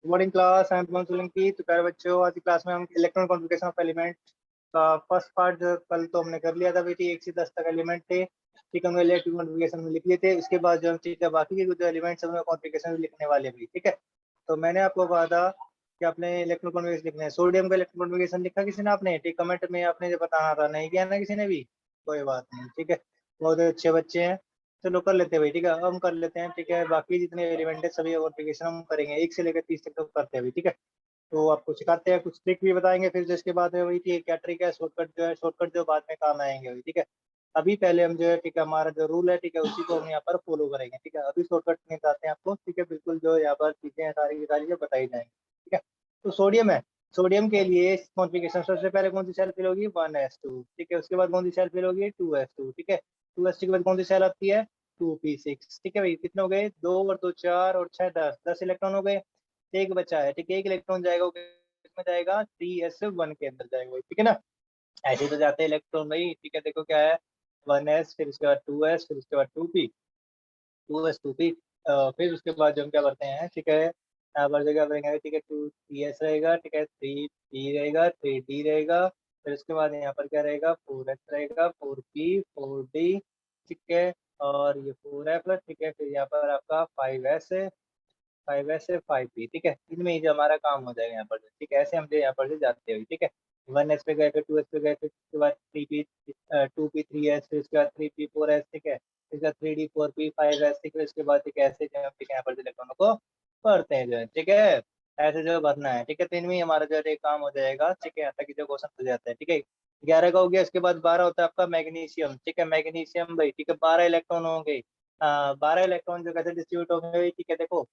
Morning class I am Solanki. तो प्यारे बच्चों, आज की क्लास में हम इलेक्ट्रॉन कॉन्फ़िगरेशन ऑफ एलिमेंट का फर्स्ट पार्ट जो कल तो हमने कर लिया था बेटी। 1 से 10 तक एलिमेंट थे, ठीक है, हम इलेक्ट्रॉन कॉन्फ़िगरेशन में लिख लिए थे। उसके बाद जो हम ठीक है बाकी के जो एलिमेंट्स हैं कॉन्फ़िगरेशन में लिखने वाले भी, ठीक है। तो मैंने आपको कहा था कि आपने इलेक्ट्रॉन कॉन्फ़िगरेशन लिखना है। सोडियम का इलेक्ट्रॉन कॉन्फ़िगरेशन लिखा किसी ने? आपने ठीक कमेंट में आपने जो बताना था, नहीं किया ना किसी ने भी? कोई बात नहीं, ठीक है, बहुत अच्छे बच्चे हैं। चलो कर लेते हैं भाई, ठीक है, हम कर लेते हैं, ठीक है। बाकी जितने एलिमेंट है सभी कॉन्फ़िगरेशन हम करेंगे, 1 से लेकर 30 तक तो करते हैं भाई, ठीक है। तो आपको सिखाते हैं, कुछ ट्रिक भी बताएंगे फिर जिसके बाद में वही ठीक क्या ट्रिक है, शॉर्टकट जो है, शॉर्टकट जो बाद में काम आएंगे भाई, ठीक है। अभी पहले हम जो है ठीक है हमारा जो रूल है ठीक है उसी को हम यहाँ पर फॉलो करेंगे, ठीक है। अभी शॉर्टकट नहीं बताते हैं आपको, ठीक है, बिल्कुल जो यहाँ पर चीजें हैं सारी की सारी जो बताई जाएंगी, ठीक है। तो सोडियम है, सोडियम के लिए कॉन्फ़िगरेशन सबसे पहले कौन सी सेल फिल होगी? 1s2, ठीक है। उसके बाद कौन सी सेल फिल होगी? 2s2, ठीक है। 2s2 के बाद कौन सी सेल आती है? 2p6, ठीक है भाई। कितने हो गए? 2 और 2 4 और 6 10 इलेक्ट्रॉन हो गए। एक बचा है, ठीक है, एक इलेक्ट्रॉन जाएगा वो किसमें जाएगा? 3s1 के अंदर जाएगा भाई, ठीक है ना। ऐसे तो जाते हैं इलेक्ट्रॉन भाई, ठीक है। देखो क्या है, 1s, फिर उसके बाद 2s, फिर उसके बाद 2p, फिर उसके बाद जो हम क्या करते हैं, ठीक है, यहाँ पर जो क्या करेंगे, ठीक है, 2ps रहेगा, ठीक है, 3p रहेगा, 3d रहेगा। फिर उसके बाद यहाँ पर क्या रहेगा? 4s रहेगा, 4p 4d, ठीक है, और ये 4f, ठीक है। फिर यहाँ पर आपका 5s है, 5s से 5p, ठीक है। इनमें ही जो हमारा काम हो जाएगा यहाँ पर, ठीक है। ऐसे हम जो यहाँ पर से जाते हुए, ठीक है, 1s पे गए, फिर 2s पे गए, फिर उसके बाद 3p 2p 3s, फिर उसके बाद 3p 4s, ठीक है, फिर उसके बाद 3d 4p 5s, ठीक है। उसके बाद ठीक है ऐसे जो हम ठीक है यहाँ पर इलेक्ट्रॉनों को पढ़ते हैं जो है, ठीक है। ऐसे जो भरना है, ठीक है। तो इनमें ही हमारा जो है काम हो जाएगा, ठीक है, यहाँ तक जो क्वेश्चन हो जाता है, ठीक है। 11 का हो गया। इसके बाद 12 होता है आपका मैग्नीशियम, ठीक है। मैग्नीशियम भाई, ठीक है, 12 इलेक्ट्रॉन होंगे। 12 इलेक्ट्रॉन जो कैसे डिस्ट्रीब्यूट होंगे, ठीक है। देखो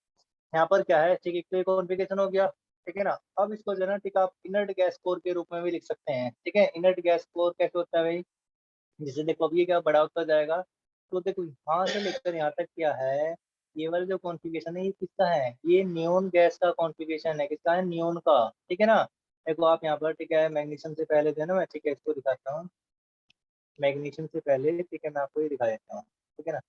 यहाँ पर क्या है, ठीक है, तो कॉन्फ़िगरेशन हो गया, ठीक है ना। अब इसको जो है ना ठीक है आप इनर्ट गैस कोर के रूप में भी लिख सकते हैं, ठीक है। इनर्ट गैस कोर कैसे होता है भाई? जैसे देखो अब ये क्या बड़ा होता जाएगा, तो देखो यहाँ से लेकर यहाँ तक क्या है, ये वाला जो कॉन्फ़िगरेशन है ये किसका है? ये नियोन गैस का कॉन्फ़िगरेशन है। किसका है? नियोन का, ठीक है ना। देखो आप यहाँ पर ठीक है मैग्नीशियम से पहले जो है ना, मैं ठीक है इसको दिखाता हूँ। मैग्नीशियम से पहले ठीक है मैं आपको ये दिखा देता हूँ, ठीक है ना।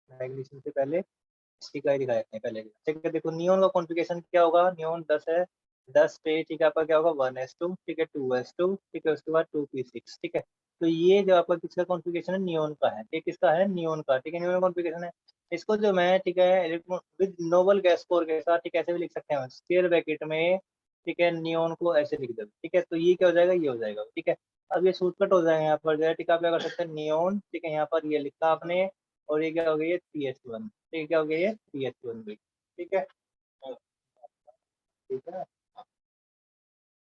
मैग्नीशियम से पहले इसकी का ही दिखा देते हैं पहले, ठीक है। देखो नियोन का कॉन्फ़िगरेशन क्या होगा? नियोन 10 है, 10 पे ठीक है आपका क्या होगा? 1s2, ठीक है, 2s2, ठीक है, उसके बाद 2p6, ठीक है। तो ये जो आपका किसका कॉन्फ़िगरेशन है? नियोन का है। ये किसका है? नियोन का, ठीक है, नियोन कॉन्फ़िगरेशन है। इसको जो मैं ठीक है electron with noble gas core के साथ ठीक है ऐसे भी लिख सकते हैं स्क्वायर ब्रैकेट में, ठीक है। नियोन को ऐसे लिख दो, ठीक है। तो ये क्या हो जाएगा? ये हो जाएगा, ठीक है। अब ये शॉर्टकट हो जाएगा यहाँ पर जो है, ठीक है। आप क्या कर सकते हैं? नियोन, ठीक है, यहाँ पर ये लिखा आपने, और ये क्या हो गया? ये 3s1, ठीक है, क्या हो गया? ये 3s1 भी, ठीक है, ठीक है,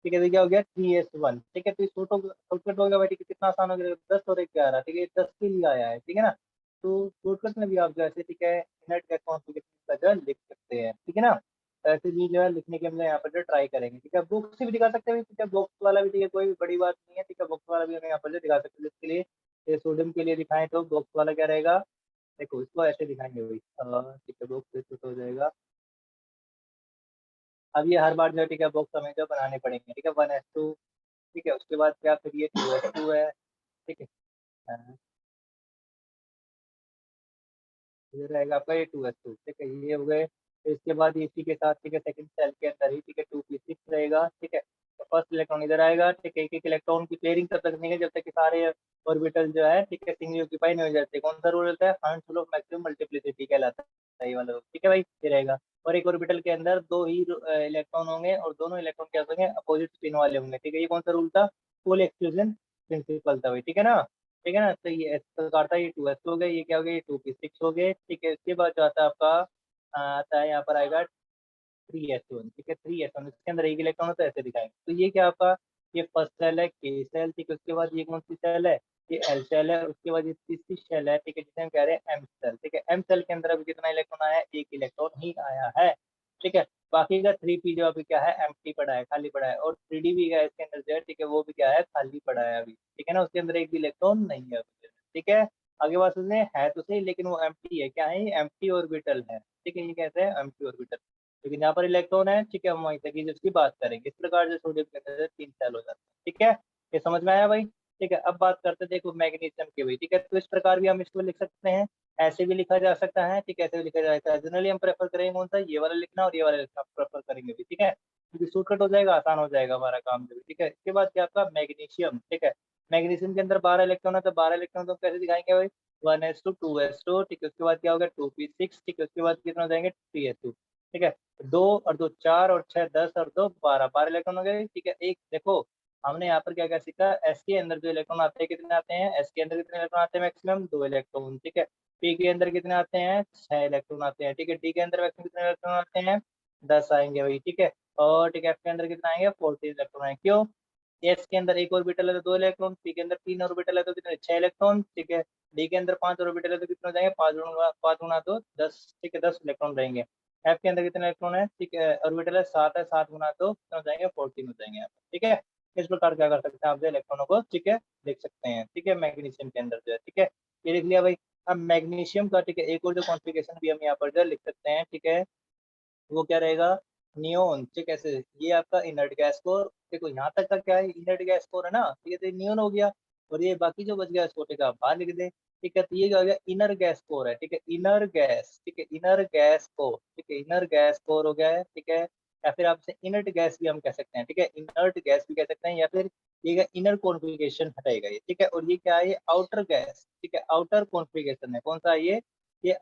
ठीक है। तो क्या हो गया? 3s1, ठीक है। तो शॉर्टकट हो गया भाई, ठीक है। कितना आसान हो गया? 10 और 1 11, ठीक है, 10 के लिए आया है, ठीक है ना। तो शॉर्टकट में भी आप जैसे ठीक है इनर्ट गैस कॉन्फ़िगरेशन का जो है लिख सकते हैं, ठीक है ना। तो ऐसे भी जो है लिखने के हम यहाँ पर जो ट्राई करेंगे, ठीक है। बुक से भी दिखा सकते हैं, ठीक है, बॉक्स वाला भी, ठीक है, कोई बड़ी बात नहीं है, ठीक है। बॉक्स वाला भी हम यहाँ पर जो दिखा सकते हैं, जिसके लिए ये सोडियम के लिए दिखाएं तो बॉक्स वाला क्या रहेगा? देखो इसको ऐसे दिखाएंगे भाई, ठीक है, बॉक्स छोटा हो जाएगा। अब ये हर बार जो है ठीक है बॉक्स हमें जो बनाने पड़ेंगे, ठीक है। 1s2, ठीक है, उसके बाद क्या? फिर ये 2s2 है, ठीक है। ये रहेगा आपका ये 2s2, ठीक है, ये हो गए। फिर इसके बाद इसी के साथ ठीक है सेकंड सेल के अंदर ही ठीक है 2p6 रहेगा, ठीक है। तो फर्स्ट इलेक्ट्रॉन इधर आएगा, ठीक है। एक एक इलेक्ट्रॉन की पेयरिंग तब तक नहीं है जब तक कि सारे ऑर्बिटल जो है ठीक है सिंगली ऑक्यूपाई नहीं हो जाते। कौन सा रूल होता है? Hertz rule of maximum multiplicity कहलाता है ये वाला रूल, ठीक है भाई, ये रहेगा। और एक ऑर्बिटल के अंदर दो ही इलेक्ट्रॉन होंगे और दोनों इलेक्ट्रॉन क्या होंगे? अपोजिट स्पिन वाले होंगे, ठीक है। ये कौन सा रूल था? पोल एक्सक्लूजन प्रिंसिपल था भाई, ठीक है ना। ठीक है ना। तो ये इस प्रकार था, ये 2s हो गए, ये क्या हो गया? ये 2p6 हो गए, ठीक है। इसके बाद जो आता है आपका आता है यहाँ पर आएगा 3s1, ठीक है, 3s1 इसके अंदर एक इलेक्ट्रॉन होता है, ऐसे दिखाएंगे। तो ये क्या आपका? ये फर्स्ट सेल है के सेल, ठीक है। उसके बाद ये कौन सी सेल है? ये एल सेल है। उसके बाद ये तीसरी सेल है, ठीक है, जिसे हम कह रहे हैं एम सेल, ठीक है। एम सेल के अंदर अभी कितना इलेक्ट्रॉन आया है? एक इलेक्ट्रॉन ही आया है, ठीक है। बाकी का 3p जो अभी क्या है? एम्प्टी पड़ा है, खाली पड़ा है। और 3d भी है इसके अंदर जो है, ठीक है, वो भी क्या है? खाली पड़ा है अभी, ठीक है ना। उसके अंदर एक भी इलेक्ट्रॉन नहीं है अभी, ठीक है। आगे बात सुनने है तो सही, लेकिन वो एम्प्टी है, क्या है? ये एम्प्टी ऑर्बिटल है, ठीक है, ये कहते हैं एम्प्टी ऑर्बिटल। लेकिन यहाँ पर इलेक्ट्रॉन है, ठीक है, हम वहीं तक इसकी बात करेंगे। इस प्रकार से सोडियम के अंदर 3 सेल हो जाते हैं, ठीक है। ये समझ में आया भाई? ठीक है, अब बात करते हैं देखो मैग्नीशियम की भी। ठीक है, तो इस प्रकार भी हम इसको लिख सकते हैं, ऐसे भी लिखा जा सकता है। ठीक है, ऐसे भी लिखा जा सकता है। जनरली हम प्रेफर करेंगे कौन सा, ये वाला लिखना और ये वाला लिखना प्रेफर करेंगे भी। ठीक है, क्योंकि शॉर्टकट हो जाएगा, आसान हो जाएगा हमारा काम भी। ठीक है, इसके बाद क्या आपका मैग्नीशियम। ठीक है, मैग्नीशियम के अंदर 12 इलेक्ट्रॉन है, तो 12 इलेक्ट्रॉन तो कैसे दिखाएंगे भाई, 1s2 2s2। ठीक है, उसके बाद क्या होगा 2p6। ठीक है, उसके बाद कितना हो जाएंगे 3s2। ठीक है, 2 और 2 4 और 6 10 और 2 12, 12 इलेक्ट्रॉन हो गए। ठीक है, एक देखो हमने यहाँ पर क्या क्या सीखा, एस के अंदर जो इलेक्ट्रॉन आते हैं कितने आते हैं, एस के अंदर कितने इलेक्ट्रॉन आते हैं मैक्सिमम 2 इलेक्ट्रॉन। ठीक है, पी के अंदर कितने आते हैं 6 इलेक्ट्रॉन आते हैं। ठीक है, डी के अंदर मैक्सिमम कितने इलेक्ट्रॉन आते हैं 10 आएंगे भाई। ठीक है, और ठीक है एफ के अंदर कितना आएंगे 14 इलेक्ट्रॉन आएंगे। क्यों, एस के अंदर एक ऑर्बिटल है तो 2 इलेक्ट्रॉन, पी के अंदर 3 ऑर्बिटल है तो कितने 6 इलेक्ट्रॉन। ठीक है, डी के अंदर 5 ऑर्बिटल है तो कितने हो जाएंगे 5 गुना तो 10। ठीक है, 10 इलेक्ट्रॉन रहेंगे। एफ के अंदर कितने इलेक्ट्रॉन है, ठीक है ऑर्बिटल है 7 है, 7 गुना तो कितने हो जाएंगे 14 हो जाएंगे यहाँ पर। ठीक है, इस प्रकार क्या कर सकते हैं आप जो इलेक्ट्रॉनों को, ठीक है लिख सकते हैं। ठीक है, मैग्नीशियम के अंदर जो है। ठीक है, ये लिख लिया भाई। अब मैग्नीशियम का ठीक है एक और जो कॉन्फ़िगरेशन भी हम यहाँ पर जो है लिख सकते हैं। ठीक है, वो क्या रहेगा, नियोन। ठीक है, ये आपका इनर्ट गैस कोर। देखो यहाँ तक का क्या है, इनर्ट गैस कोर है ना। ठीक है, तो ये नियोन हो गया, और ये बाकी जो बच गया इसको ठीक है आप बाहर लिख दे। ठीक है, तो ये क्या हो गया इनर गैस कोर है। ठीक है, इनर गैस। ठीक है, इनर गैस कोर। ठीक है, इनर गैस कोर हो गया है। ठीक है, या फिर आपसे इनर्ट गैस भी हम कह सकते हैं। ठीक है, इनर्ट गैस भी कह सकते हैं, या फिर ये इनर कॉन्फ़िगरेशन हटाएगा ये। ठीक है, और ये क्या है, ये आउटर गैस। ठीक है, आउटर कॉन्फ़िगरेशन है, कौन सा ये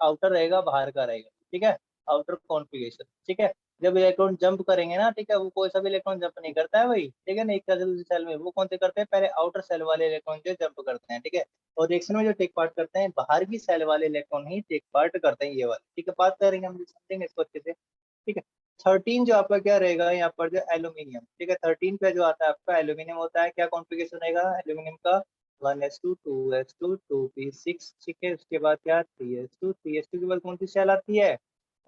आउटर रहेगा, बाहर का रहेगा। ठीक है, आउटर कॉन्फ़िगरेशन। ठीक है, जब इलेक्ट्रॉन जंप करेंगे ना, ठीक है वो कोई सा भी इलेक्ट्रॉन जंप नहीं करता है भाई। ठीक है ना, एक सेल से दूसरी सेल में वो कौन से करते हैं, पहले आउटर सेल वाले इलेक्ट्रॉन जो जंप करते हैं। ठीक है, और रिएक्शन में जो टेक पार्ट करते हैं बाहर की सेल वाले इलेक्ट्रॉन ही टेक पार्ट करते हैं, ये वाले। ठीक है, बात करेंगे हम समझेंगे इसको अच्छे से। ठीक है, 13 जो आपका क्या रहेगा यहाँ पर जो एल्यूमिनियम। ठीक है, 13 पे जो आता है आपका एल्यूमिनियम होता है, क्या कॉन्फ़िगरेशन रहेगा एल्यूमिनियम का, 1s2 2s2 2p6। ठीक है, उसके बाद क्या 3s2 3s2 के बाद कौन सी सेल आती है,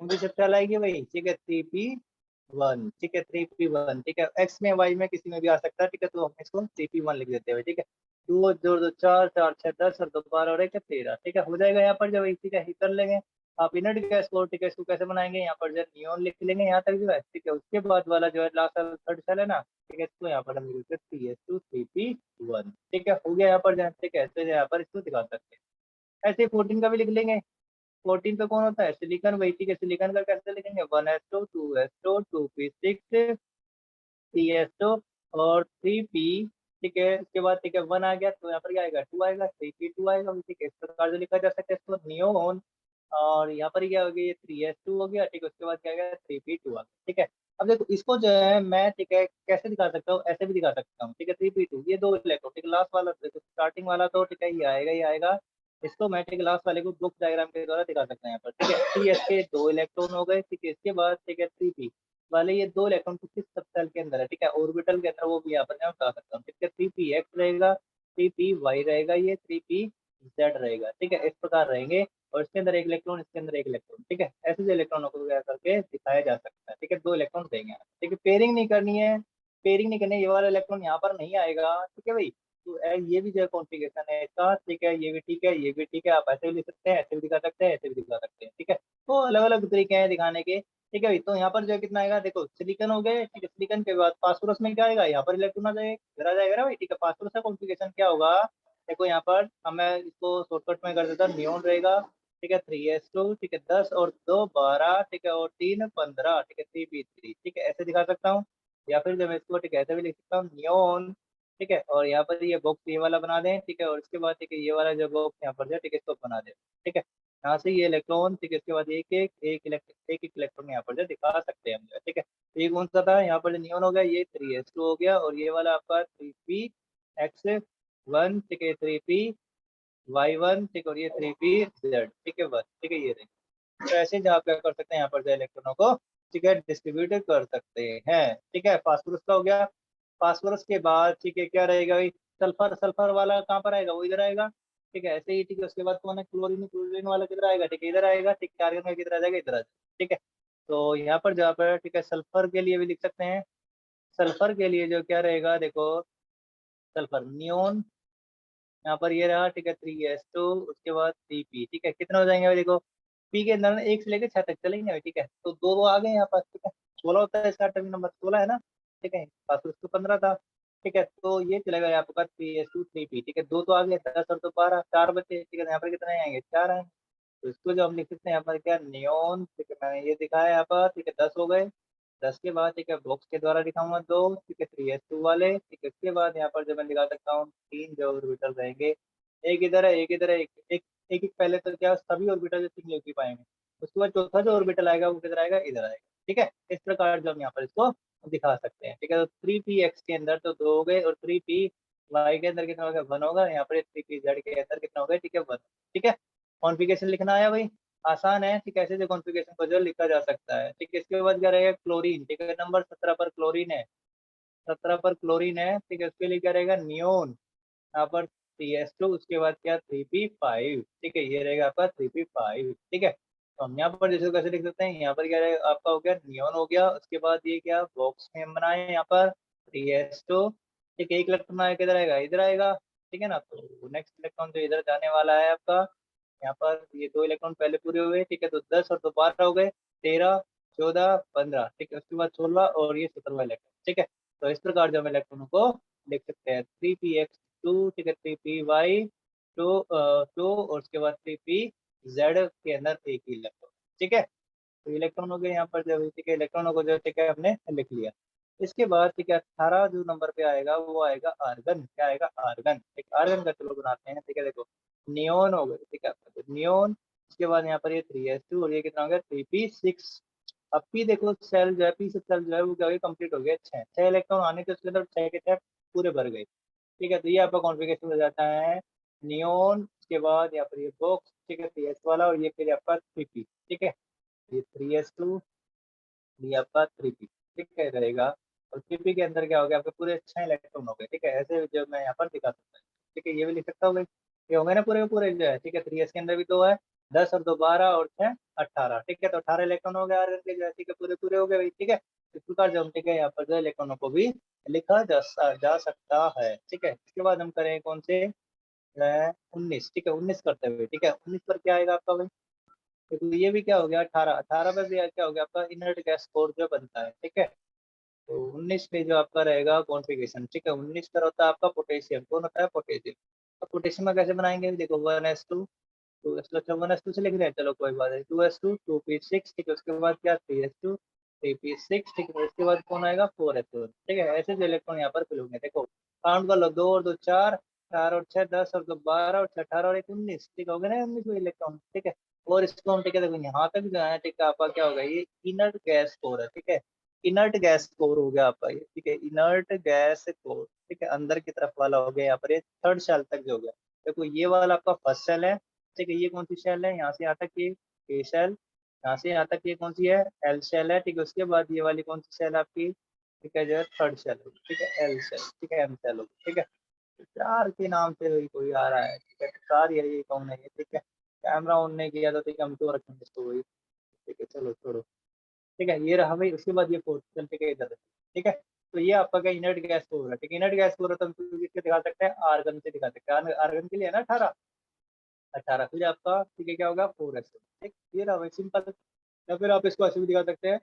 कौन सी सेल आएगी भाई, ठीक है 3p1। ठीक है 3p1। ठीक है, एक्स में वाई में किसी में भी आ सकता है। ठीक है, तो हम इसको 3p1 लिख देते हैं। ठीक है, 2 जोड़ 2 4 4 6 10 और 2 12 और 1 13। ठीक है, हो जाएगा यहाँ पर जब ठीक है ही कर लेंगे आप इनर्ट गैस को। ठीक है, इसको कैसे बनाएंगे, यहाँ पर जो नियॉन लिख लेंगे यहाँ तक जो है। ठीक है, उसके बाद वाला जो है लास्ट थर्ड सेल है ना, ठीक है इसको यहाँ पर हम लिख देते हैं 3s2 3p1। ठीक है, हो गया यहाँ पर जो है। ठीक है, ऐसे यहाँ पर इसको दिखा सकते हैं। ऐसे 14 का भी लिख लेंगे। 14 पे कौन होता है सिलिकॉन भाई। ठीक है, सिलिकॉन का कैसे लिखेंगे 1s2 2s2 2p6 3s2 और 3p। ठीक है, इसके बाद ठीक है 1 आ गया तो यहाँ पर क्या आएगा 2 आएगा, 3p2 आएगा। ठीक है, इस प्रकार से लिखा जा सकता है इसको नियोन। और यहाँ पर क्या हो गया, ये 3s2 हो गया। ठीक है, उसके बाद क्या गया 3p2 आ गया। ठीक है, अब देखो इसको जो है मैं ठीक है कैसे दिखा सकता हूँ, ऐसे भी दिखा सकता हूँ। ठीक है, 3p2 ये 2 इलेक्ट्रॉन। ठीक है, लास्ट वाला देखो स्टार्टिंग वाला तो ठीक है ये आएगा ये आएगा। इसको मैं ठीक है लास्ट वाले को ब्लॉक डायग्राम के द्वारा दिखा सकते हैं यहाँ पर। ठीक है, 3s के 2 इलेक्ट्रॉन हो गए। ठीक है, इसके बाद ठीक है 3p वाले ये 2 इलेक्ट्रॉन किस सब सेल के अंदर है। ठीक है, ऑर्बिटल के अंदर, वो भी यहाँ पर मैं बता सकता हूँ। ठीक है, 3p रहेगा, 3p रहेगा, ये 3p रहेगा। ठीक है, इस प्रकार रहेंगे, और इसके अंदर एक इलेक्ट्रॉन, इसके अंदर एक इलेक्ट्रॉन। ठीक है, ऐसे जो इलेक्ट्रॉनों को क्या करके दिखाया जा सकता है। ठीक है, 2 इलेक्ट्रॉन देंगे। ठीक है, पेयरिंग नहीं करनी है, पेयरिंग नहीं करनी है, ये वाला इलेक्ट्रॉन यहाँ पर नहीं आएगा। ठीक है भाई, तो ये भी जो है कॉन्फ़िगरेशन है इसका। ठीक है, ये भी ठीक है, ये भी ठीक है, आप ऐसे भी लिख सकते हैं, ऐसे भी दिखा सकते हैं, ऐसे भी दिखा सकते हैं। ठीक है, तो अलग अलग तरीके हैं दिखाने के। ठीक है भाई, तो यहाँ पर जो है कितना आएगा देखो, सिलिकॉन हो गए। ठीक है, सिलिकॉन के बाद फास्फोरस में क्या आएगा, यहाँ पर इलेक्ट्रॉन आ जाएगा, इधर आ जाएगा ना भाई। ठीक है, फास्फोरस का कॉन्फ़िगरेशन क्या होगा, देखो यहाँ पर मैं इसको शॉर्टकट में कर देता, नियोन रहेगा। ठीक है, 3s2। ठीक है, 10 और 2 12। ठीक है, और 3 15। ठीक है, 3p3। ठीक है, ऐसे दिखा सकता हूँ, या फिर जब मैं इसको ठीक है ऐसे भी लिख सकता हूँ नियोन। ठीक है, और यहाँ पर ये बॉक्स ये वाला बना दें। ठीक है, और इसके बाद ठीक है ये वाला जो बॉक्स यहाँ पर जो ठीक है इसको बना दें। ठीक है, यहाँ से ये इलेक्ट्रॉन। ठीक है, इसके बाद एक इलेक्ट्रॉन यहाँ पर जो दिखा सकते हैं हम जो है। ठीक है, तो ये कौन सा था, यहाँ पर जो नियोन हो गया ये 3s2 हो गया, और ये वाला आपका 3p(x)(1). ठीक है, 3p(y1). ठीक है, और ये 3p(z). ठीक है, बस ठीक है ये रही। तो ऐसे जो आप क्या कर सकते हैं यहाँ पर जो इलेक्ट्रॉनों को ठीक है डिस्ट्रीब्यूट कर सकते हैं। ठीक है, फास्फोरस का हो गया। फास्फोरस के बाद ठीक है क्या रहेगा भाई, सल्फर। सल्फर वाला कहाँ पर आएगा, वो इधर आएगा। ठीक है, ऐसे ही ठीक है, उसके बाद कौन है क्लोरीन। क्लोरीन वाला किधर आएगा, ठीक है इधर आएगा। ठीक है, आर्गन का किधर आ जाएगा, इधर आ जाएगा। ठीक है, तो यहाँ पर जहाँ पर ठीक है सल्फर के लिए भी लिख सकते हैं। सल्फर के लिए जो क्या रहेगा देखो, सल्फर नियोन यहाँ पर ये रहा। ठीक है, 3s2 उसके बाद 3p। ठीक है, कितने हो जाएंगे भाई देखो, पी के अंदर 1 से लेकर 6 तक चलेंगे भाई। ठीक है, तो दो आ गए यहाँ पास। ठीक है, 16 होता है इसका, अटॉमिक नंबर 16 है ना। ठीक है, पास उसको 15 था। ठीक है, तो ये चलेगा आपका 3s2 3p, ठीक है, 2 तो आ गए, 10 और 2 12, 4 बचे, ठीक है, यहाँ पर कितने आएंगे, 4 आएंगे। तो इसको जो हम लिख सकते हैं यहाँ पर क्या, नियोन, ठीक है, मैंने ये दिखाया यहाँ पर, ठीक है, 10 हो गए। 10 के बाद ठीक है बॉक्स के द्वारा दिखाऊंगा 2, ठीक है, 3s2 वाले, ठीक है, इसके बाद यहाँ पर जो मैं दिखा सकता हूँ 3 जो ऑर्बिटल रहेंगे, एक इधर है, एक इधर है, एक एक पहले तो क्या सभी ऑर्बिटल जो सिंगल ही पाएंगे, उसके बाद चौथा जो ऑर्बिटल आएगा वो किधर आएगा, इधर आएगा, ठीक है। इस प्रकार जो हम यहाँ पर इसको दिखा सकते हैं, ठीक है। तो 3px के अंदर तो 2 हो गए, और 3py के अंदर कितना होगा, 1 होगा, यहाँ पर 3pz के अंदर कितना होगा, ठीक है, 1, ठीक है। कॉन्फ़िगरेशन लिखना आया भाई, आसान है, ठीक है, ऐसे जो कॉन्फ़िगरेशन को जो लिखा जा सकता है, ठीक है। इसके बाद क्या रहेगा, क्लोरीन, ठीक है, नंबर 17 पर क्लोरीन है, 17 पर क्लोरीन है, ठीक है, उसके लिए क्या रहेगा, नियोन, यहाँ पर CH2, उसके बाद क्या 3p5, ठीक है, ये रहेगा आपका 3p5, ठीक है। तो हम यहाँ पर जैसे कैसे लिख सकते हैं, यहाँ पर क्या रहेगा आपका, हो गया नियोन हो गया, उसके बाद ये क्या बॉक्स में हम बनाए यहाँ पर 3s2, ठीक है, एक इलेक्ट्रॉन आएगा, किधर आएगा, इधर आएगा, ठीक है ना। तो नेक्स्ट इलेक्ट्रॉन जो इधर जाने वाला है आपका, यहाँ पर ये 2 इलेक्ट्रॉन पहले पूरे हुए, ठीक है, तो 10 और 2 12 हो गए, 13 14 15, ठीक है, उसके बाद 16 और ये 17वां इलेक्ट्रॉन, ठीक है। तो इस प्रकार जो हम इलेक्ट्रॉनों को लिख सकते हैं, 3px2, ठीक है, 3py2 और उसके बाद 3pz के अंदर एक ही इलेक्ट्रॉन, ठीक है। तो इलेक्ट्रॉनों के यहाँ पर जो, ठीक है, इलेक्ट्रॉनों को जो, ठीक है, हमने लिख लिया। इसके बाद ठीक है 18 जो नंबर पे आएगा वो आएगा आर्गन, क्या आएगा, आर्गन, ठीक, आर्गन का चलो बनाते हैं, ठीक है। देखो नियोन हो गए, ठीक है, तो नियोन, उसके बाद यहाँ पर ये 3s2 और ये कितना हो गया 3p6। अब पी देखो सेल जो है, पी से सेल जो है वो क्या हो गया, कंप्लीट हो गया, 6 इलेक्ट्रॉन आने के उसके अंदर 6 के 6 पूरे भर गए, ठीक है। तो ये आपका कॉन्फ़िगरेशन हो जाता है नियोन, उसके बाद यहाँ पर ये बॉक्स, ठीक है, 3s वाला, और ये फिर आपका 3p, ठीक है, ये 3s2, ये आपका 3p, ठीक है, रहेगा। और 3p के अंदर क्या हो गया, आपके पूरे 6 इलेक्ट्रॉन हो गए, ठीक है, ऐसे जो मैं यहाँ पर दिखा सकता हूँ, ठीक है, ये भी लिख सकता हूँ भाई, ये होंगे ना पूरे के पूरे जो है, ठीक है। 3s के अंदर भी 2 है, 10 और 2 12 और 6 18, ठीक है, तो 18 इलेक्ट्रॉन हो गए आर्गन के जो है, ठीक है, पूरे पूरे हो गए भाई, ठीक है। इस प्रकार जो हम, ठीक है, यहाँ पर जो इलेक्ट्रॉनों को भी लिखा जा सकता है, ठीक है। इसके बाद हम करें कौन से, 19, ठीक है, 19 करते हुए, ठीक है, 19 पर क्या आएगा आपका भाई, देखो ये भी क्या हो गया 18, 18 पे भी क्या हो गया आपका इनर्ट गैस कोर जो बनता है, ठीक है। तो 19 पे जो आपका रहेगा कॉन्फ़िगरेशन, ठीक है, 19 पर होता है आपका पोटेशियम, कौन होता है, पोटेशियम। अब पोटेशियम में कैसे बनाएंगे, देखो 1s2, 2s2, अच्छा 1s2 से लिख रहे हैं, चलो कोई बात नहीं, 2s2 2p6, ठीक है, उसके बाद क्या 3s2 3p6, ठीक है, उसके बाद कौन आएगा 4s2, ठीक है। ऐसे जो इलेक्ट्रॉन यहाँ पर फिल होंगे, देखो काउंट कर लो, 2 और 2 4, 4 और 6 10 और 2 12 और 6 18 और 1 19, ठीक हो गए ना 19 इलेक्ट्रॉन, ठीक है। और इसको हम, ठीक है, देखो यहाँ तक जो है, ठीक है, आपका क्या होगा, ये इनर्ट गैस कोर है, ठीक है, इनर्ट गैस कोर हो गया आपका ये, ठीक है, इनर्ट गैस कोर, ठीक है, अंदर की तरफ वाला हो गया यहाँ पर, ये थर्ड सेल तक जो हो गया। देखो ये वाला आपका फर्स्ट सेल है, ठीक है, ये कौन सी सेल है, यहाँ से यहाँ तक ये ए सेल, यहाँ से यहाँ तक ये कौन सी है, एल सेल है, ठीक है। उसके बाद ये वाली कौन सी सेल है आपकी, ठीक है, जो है थर्ड सेल होगी, ठीक है, एल सेल, ठीक है, एम सेल होगी, ठीक है। चार के नाम से वही कोई आ रहा है, ठीक है, चार ये कौन है ये, ठीक है, कैमरा ऑन नहीं किया तो ठीक है, हम क्यों रखेंगे इसको वही, ठीक है, चलो छोड़ो, ठीक है, ये रहा भाई। उसके बाद ये फोर्थ सेल, ठीक है, इधर, ठीक है। तो ये आपका क्या इनर्ट गैस को हो रहा है, ठीक है, इनर्ट गैस को हो रहा है, तो हम किससे दिखा सकते हैं, आर्गन से दिखा सकते हैं, आर्गन के लिए है ना 18, 18 फिर आपका, ठीक है, क्या होगा 4s, ठीक, ये रहा भाई सिंपल। या फिर आप इसको ऐसे भी दिखा सकते हैं,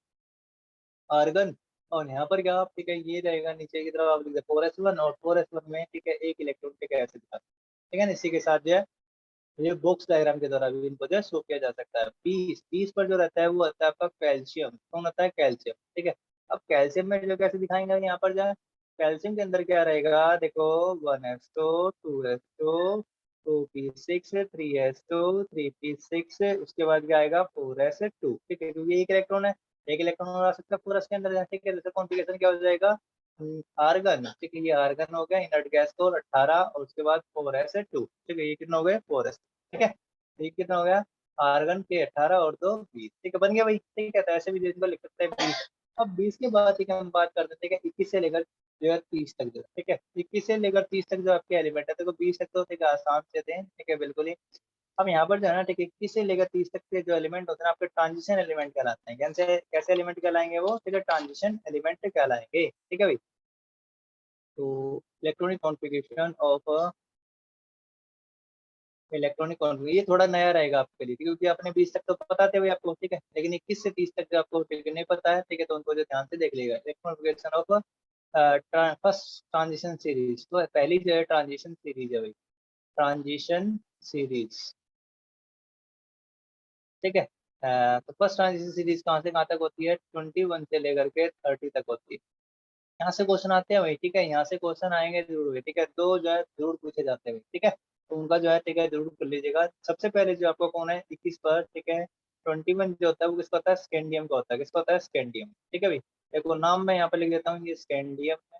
आर्गन, और यहाँ पर क्या, ठीक है, ये रहेगा नीचे की तरफ आप लिखते हैं 4s1, और 4s1 में, ठीक है, एक इलेक्ट्रॉन, ठीक है, ऐसे दिखा, ठीक है ना। इसी के साथ जो है ये बॉक्स डायग्राम के द्वारा भी इनको जो है शो किया जा सकता है। 20 पर जो रहता है वो होता है आपका कैल्शियम, कौन होता है, कैल्शियम, ठीक है। अब कैल्शियम में जो कैसे दिखाएंगे यहाँ पर जो है, कैल्शियम के अंदर क्या रहेगा, देखो 1s2 2s2 2p6 3s2 3p6, उसके बाद क्या आएगा 4s2, ठीक है, क्योंकि एक इलेक्ट्रॉन है, एक इलेक्ट्रॉन और आ सकता है पूरा इसके अंदर, ठीक है। जैसे कॉन्फ़िगरेशन क्या हो जाएगा, आर्गन, ठीक है, ये आर्गन हो गया, इनर्ट गैस को 18, और उसके बाद 4s2, ठीक है, ये कितना हो गया 4s, ठीक है। तो ये कितना हो गया, आर्गन के 18 और 2 20, ठीक है, बन गया भाई, ठीक है। तो ऐसे भी जिसको लिख सकते हैं 20। अब 20 के बाद ठीक है हम बात करते हैं, ठीक है, 21 से लेकर जो है 30 तक जो, ठीक है, 21 से लेकर 30 तक जो आपके एलिमेंट है, देखो 20 तक तो ठीक है आसान से थे, ठीक है, बिल्कुल ही। अब यहाँ पर जो है ना, ठीक है, 21 से लेकर 30 तक के जो एलिमेंट होते हैं आपके ट्रांजिशन एलिमेंट कहलाते हैं, कैसे कैसे एलिमेंट कहलाएंगे वो, ठीक है, ट्रांजिशन एलिमेंट कहलाएंगे, ठीक है भाई। तो electronic configuration of electronic configuration ये थोड़ा नया रहेगा आपके लिए, क्योंकि आपने 20 तक तो पता थे भाई आपको, ठीक है, लेकिन 21 से 30 तक जो आपको ठीक है नहीं पता है, ठीक है, तो उनको जो ध्यान से देख लेगा, electronic configuration of first transition series, तो पहली जो है ट्रांजिशन सीरीज है भाई, ट्रांजिशन सीरीज, ठीक है। तो फर्स्ट ट्रांजिशन सीरीज कहाँ से कहाँ तक होती है, 21 से लेकर के 30 तक होती है। यहाँ से क्वेश्चन आते हैं भाई, ठीक है, यहाँ से क्वेश्चन आएंगे जरूर, ठीक है, दो जो है जरूर पूछे जाते हैं, ठीक है, तो उनका जो है ठीक है जरूर कर लीजिएगा। सबसे पहले जो आपको कौन है 21 पर, ठीक है, 21 जो होता है वो किसका होता है, स्कैंडियम का होता है, किसका होता है, स्कैंडियम, ठीक है भाई। देखो नाम मैं यहाँ पर लिख देता हूँ, ये स्कैंडियम है,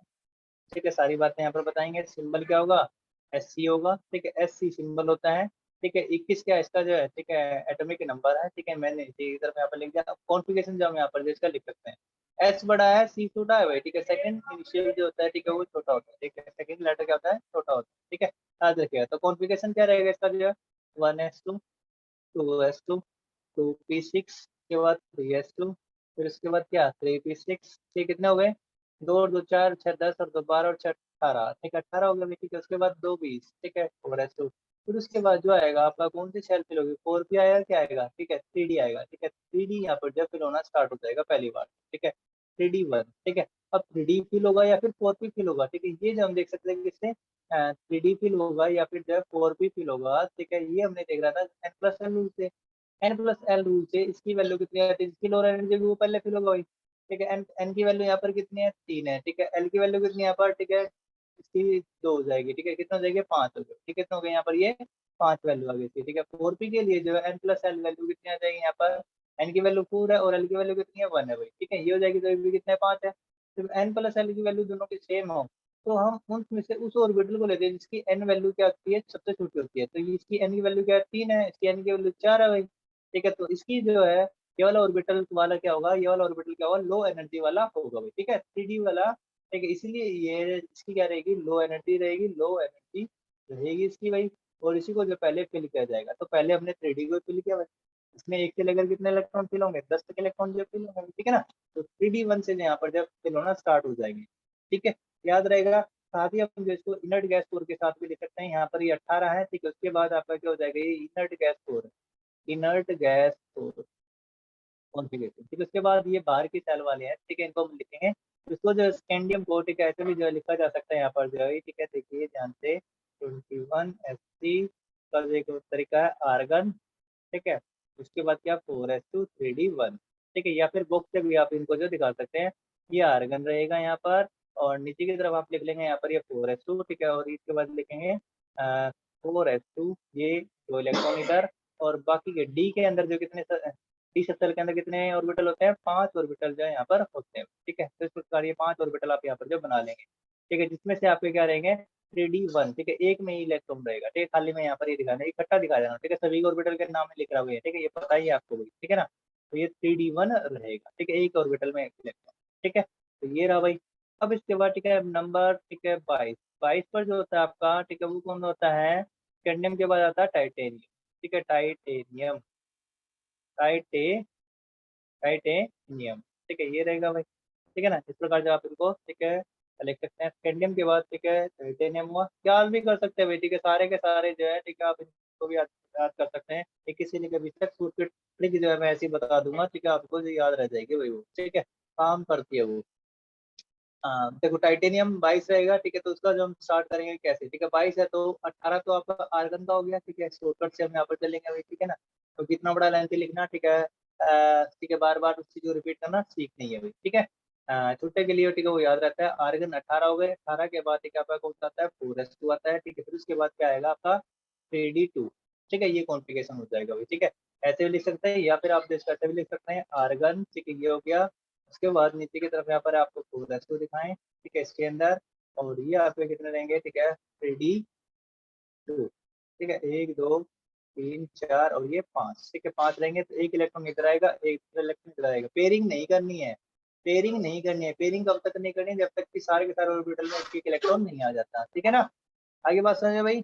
ठीक है, सारी बातें यहाँ पर बताएंगे। सिंबल क्या होगा, SC होगा, ठीक है, SC सिंबल होता है, ठीक है। 21 क्या इसका जो है, ठीक है, एटॉमिक नंबर है, ठीक है, मैंने इधर यहाँ पर लिख दिया। अब कॉन्फ़िगरेशन जो हम यहाँ पर इसका लिख सकते हैं, S बड़ा है, C छोटा है भाई, ठीक है, सेकंड इनिशियल जो होता है, ठीक है, वो छोटा होता है, ठीक है, सेकंड लेटर क्या होता है, छोटा होता है, ठीक है, याद रखिएगा। तो कॉन्फ़िगरेशन क्या रहेगा इसका जो है, 1s2, 2s2, 2p6 के बाद 3s2, फिर उसके बाद क्या 3p6, ये कितने हो गए, दो और दो चार, 6 10 और 2 12 और 6 18, ठीक है, 18 हो गया, ठीक है। उसके बाद 2 20, ठीक है, 4s2, फिर उसके बाद जो आएगा आपका कौन सी शेल फिल होगी, 4p आएगा, क्या आएगा, ठीक है, 3d आएगा, ठीक है, 3d यहाँ पर जब फिल होना स्टार्ट हो जाएगा पहली बार, ठीक है, 3d1, ठीक है। अब 3d फिल होगा या फिर 4p फिल होगा, ठीक है, ये जो हम देख सकते हैं कि इससे 3d फिल होगा या फिर जो है 4p फिल होगा, ठीक है, ये हमने देख रहा था n+1 रूल से। n+l रूल से इसकी वैल्यू कितनी आती है, जिसकी लोअर एनर्जी वो पहले फिल होगा भाई, ठीक है। n की वैल्यू यहाँ पर कितनी है, 3 है, ठीक है। l की वैल्यू कितनी है यहाँ पर, ठीक है, इसकी 2 हो जाएगी, ठीक है, कितना हो जाएगी, 5 हो गए, ठीक है, कितना हो गया यहाँ पर, ये 5 वैल्यू आ गई थी, ठीक है। 4p के लिए जो है n+l वैल्यू कितनी आ जाएगी यहाँ पर, n की वैल्यू 4 है और l की वैल्यू कितनी है, 1 है भाई, ठीक है, ये हो जाएगी, तो भी कितने 5 है। जब n+l की वैल्यू दोनों की सेम हो, तो हम उनमें से उस ऑर्बिटल को लेते हैं जिसकी n वैल्यू क्या होती है, सबसे छोटी होती है, तो इसकी n की वैल्यू क्या है, 3 है, इसकी n की वैल्यू 4 है भाई, ठीक है। तो इसकी जो है ये वाला ऑर्बिटल वाला क्या होगा, ये वाला ऑर्बिटल क्या होगा, लो एनर्जी वाला होगा भाई, ठीक है, 3D वाला, ठीक है, इसीलिए ये इसकी क्या रहेगी, लो एनर्जी रहेगी, लो एनर्जी रहेगी इसकी भाई। और इसी को जो पहले फिल किया जाएगा, तो पहले हमने 3D को फिल किया भाई, इसमें 1 से लेकर कितने इलेक्ट्रॉन फिल होंगे, 10 तक इलेक्ट्रॉन जो फिल होंगे, ठीक है ना। तो 3D1 से यहाँ पर जब फिल होना स्टार्ट हो जाएंगे, ठीक है, याद रहेगा। साथ ही हम जो इसको इनर्ट गैस कोर के साथ भी लिख सकते हैं, यहाँ पर ये 18 है, ठीक है, उसके बाद आपका क्या हो जाएगा, ये inert gas core, inert gas core configuration, ठीक है। उसके बाद ये बाहर की सेल वाले हैं, ठीक है, इनको हम लिखेंगे। इसको जो स्कैंडियम को, ठीक है, ऐसे भी जो है लिखा जा सकता है यहाँ पर जो है, ठीक है, देखिए ध्यान से, 21 Sc का जो एक तरीका है आर्गन, ठीक है, उसके बाद क्या 4s2 3d1, ठीक है, या फिर बुक से भी आप इनको जो दिखा सकते हैं, ये आर्गन रहेगा यहाँ पर, और नीचे की तरफ आप लिख लेंगे यहाँ पर ये 4s2, ठीक है, और इसके बाद लिखेंगे 4s2, ये दो इलेक्ट्रॉन इधर, और बाकी के डी के अंदर जो कितने, डी स्ट्रक्चर के अंदर कितने ऑर्बिटल होते हैं, 5 ऑर्बिटल जो है यहाँ पर होते हैं, ठीक है। तो इस प्रकार ये 5 ऑर्बिटल आप यहाँ पर जो बना लेंगे, ठीक है, जिसमें से आपके क्या रहेंगे 3d1, ठीक है, एक में ही इलेक्ट्रॉन रहेगा, ठीक है, खाली में यहाँ पर ये दिखाना, इकट्ठा दिखा देना, ठीक है, सभी ऑर्बिटल के नाम लिख रहा हुआ है, ठीक है, ये पता ही है आपको भी, ठीक है ना। तो ये 3d1 रहेगा, ठीक है, एक ऑर्बिटल में एक इलेक्ट्रॉन, ठीक है, तो ये रहा भाई। अब इसके बाद ठीक है नंबर, ठीक है 22, 22 पर जो होता है आपका, ठीक है, वो कौन होता है, कैडमियम के बाद आता है टाइटेनियम, ठीक है, टाइटेनियम, टाइटे टाइटेनियम, ठीक है, ये रहेगा भाई, ठीक है ना। इस प्रकार से आप इनको, ठीक है, लिख सकते हैं। स्कैंडियम के बाद, ठीक है, टाइटेनियम हुआ, याद भी कर सकते हैं भाई, ठीक है, सारे के सारे जो है, ठीक है, आप इनको भी याद याद कर सकते हैं, एक किसी ने कभी तक सूट ट्रिक जो है मैं ऐसे ही बता दूंगा, ठीक है, आपको जो याद रह जाएगी भाई वो, ठीक है, काम करती है वो। हाँ देखो टाइटेनियम 22 रहेगा, ठीक है, तो उसका जो हम स्टार्ट करेंगे कैसे, ठीक है, 22 है तो 18 तो आपका आर्गन का हो गया, ठीक है, शॉर्टकट से हम यहाँ पर चलेंगे भाई, ठीक है ना। तो कितना बड़ा लेंथ लिखना, ठीक है, ठीक है, बार बार उस चीज को रिपीट करना सीख नहीं है भाई, ठीक है। छोटे के लिए, ठीक है, वो याद रहता है, आर्गन 18 हो गए, 18 के बाद ठीक है आपका कौन सा आता है, 4s2 आता है, ठीक है, फिर उसके बाद क्या आएगा आपका 3d2, ठीक है, ये कॉन्फ़िगरेशन हो जाएगा भाई, ठीक है। ऐसे भी लिख सकते हैं या फिर आप ऐसे भी लिख सकते हैं, आर्गन, ठीक है, ये हो गया। उसके बाद नीचे की तरफ यहाँ पर आपको 4s2 दिखाएं, ठीक है, इसके अंदर, और ये आपके कितने रहेंगे, ठीक है, 3d2, ठीक है, 1 2 3 4 और ये 5, ठीक है, 5 रहेंगे, तो एक इलेक्ट्रॉन इधर आएगा, एक इलेक्ट्रॉन इधर आएगा। पेयरिंग नहीं करनी है, पेयरिंग नहीं करनी है, पेयरिंग कब तक नहीं करनी है, जब तक कि सारे के सारे ऑर्बिटल में एक एक इलेक्ट्रॉन नहीं आ जाता, ठीक है ना। आगे बात समझे भाई,